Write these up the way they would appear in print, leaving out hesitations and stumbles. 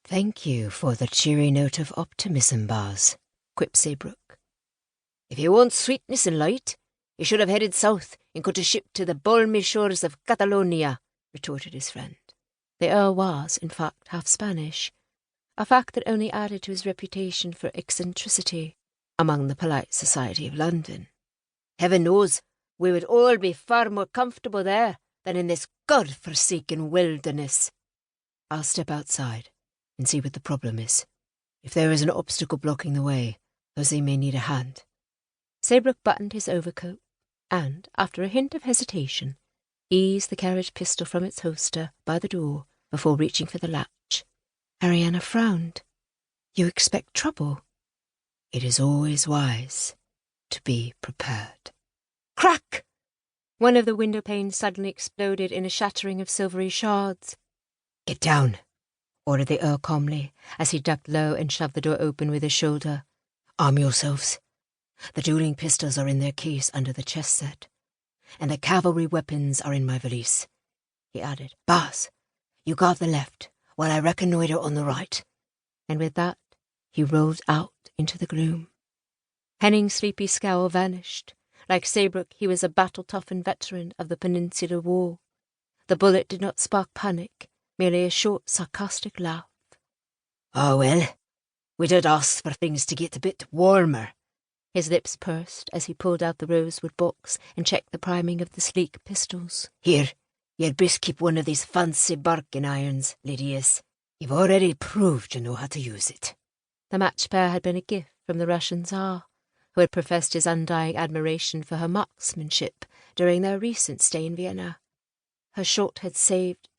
"Thank you for the cheery note of optimism, Baz," quipped Saybrook. "If you want sweetness and light, you should have headed south and cut a ship to the balmy shores of Catalonia," retorted his friend. The Earl was, in fact, half Spanish, a fact that only added to his reputation for eccentricity among the polite society of London. "Heaven knows we would all be far more comfortable there than in this God-forsaken wilderness." "I'll step outside and see what the problem is. If there is an obstacle blocking the way, Jose may need a hand." Saybrook buttoned his overcoat and, after a hint of hesitation, eased the carriage pistol from its holster by the door before reaching for the latch. Arianna frowned. "You expect trouble?" "It is always wise to be prepared." Crack! One of the window panes suddenly exploded in a shattering of silvery shards. "Get down," ordered the Earl calmly, as he ducked low and shoved the door open with his shoulder. "Arm yourselves. The dueling pistols are in their case under the chest set, and the cavalry weapons are in my valise," he added. "Baz, you guard the left, while I reconnoitre on the right." And with that, he rolled out into the gloom. Henning's sleepy scowl vanished. Like Saybrook, he was a battle-toughened veteran of the Peninsular War. The bullet did not spark panic, merely a short, sarcastic laugh. "Oh, well, we did ask for things to get a bit warmer." His lips pursed as he pulled out the rosewood box and checked the priming of the sleek pistols. "Here, you'd best keep one of these fancy barking irons, Lydias. You've already proved you know how to use it." The matched pair had been a gift from the Russian Tsar, who had professed his undying admiration for her marksmanship during their recent stay in Vienna. Her shot had saved.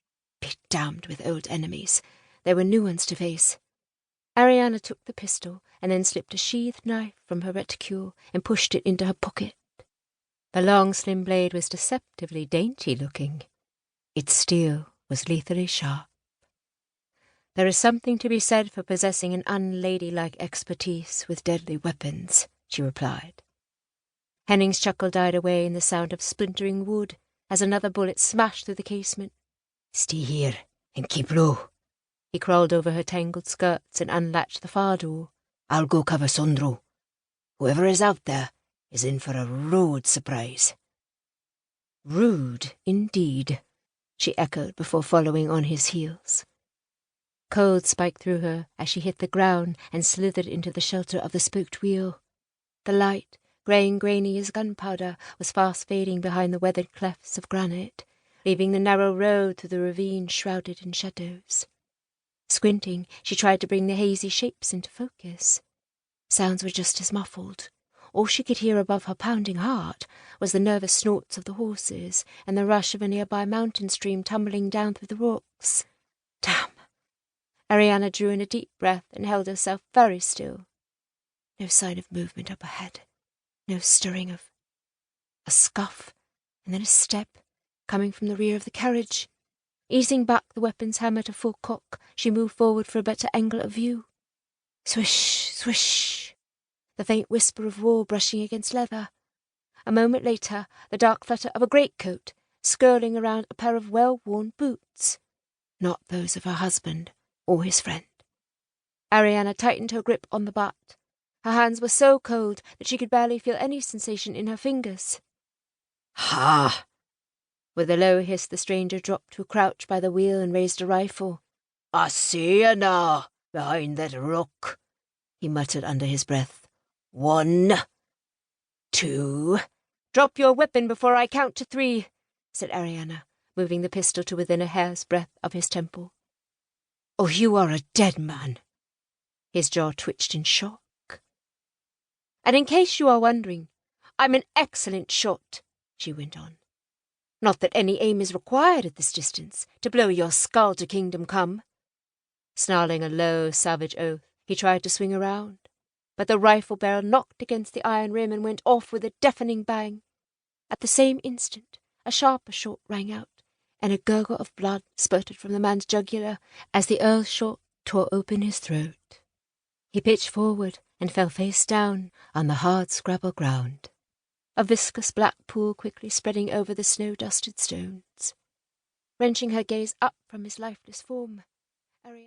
Be damned with old enemies. There were new ones to face. Arianna took the pistol and then slipped a sheathed knife from her reticule and pushed it into her pocket. The long, slim blade was deceptively dainty-looking. Its steel was lethally sharp. There is something to be said for possessing an unladylike expertise with deadly weapons, she replied. Henning's chuckle died away in the sound of splintering wood as another bullet smashed through the casement. "Stay here and keep low." He crawled over her tangled skirts and unlatched the far door. "I'll go cover Sondro. Whoever is out there is in for a rude surprise." "Rude, indeed," she echoed before following on his heels. Cold spiked through her as she hit the ground and slithered into the shelter of the spoked wheel. The light, grey and grainy as gunpowder, was fast fading behind the weathered clefts of granite, leaving the narrow road through the ravine shrouded in shadows. Squinting, she tried to bring the hazy shapes into focus. Sounds were just as muffled. All she could hear above her pounding heart was the nervous snorts of the horses and the rush of a nearby mountain stream tumbling down through the rocks. Damn! Arianna drew in a deep breath and held herself very still. No sign of movement up ahead. No stirring of... A scuff, and then a step, coming from the rear of the carriage. Easing back the weapon's hammer to full cock, she moved forward for a better angle of view. Swish, swish. The faint whisper of wool brushing against leather. A moment later, the dark flutter of a greatcoat, skirling around a pair of well-worn boots. Not those of her husband or his friend. Arianna tightened her grip on the butt. Her hands were so cold that she could barely feel any sensation in her fingers. "Ha!" With a low hiss, the stranger dropped to a crouch by the wheel and raised a rifle. "I see you now, behind that rock," he muttered under his breath. "1, 2... "Drop your weapon before I count to 3, said Arianna, moving the pistol to within a hair's breadth of his temple. "Oh, you are a dead man." His jaw twitched in shock. "And in case you are wondering, I'm an excellent shot," she went on. "Not that any aim is required at this distance to blow your skull to kingdom come." Snarling a low, savage oath, he tried to swing around, but the rifle barrel knocked against the iron rim and went off with a deafening bang. At the same instant, a sharper shot rang out, and a gurgle of blood spurted from the man's jugular as the Earl's shot tore open his throat. He pitched forward and fell face down on the hard scrabble ground, a viscous black pool quickly spreading over the snow-dusted stones. Wrenching her gaze up from his lifeless form, Arianna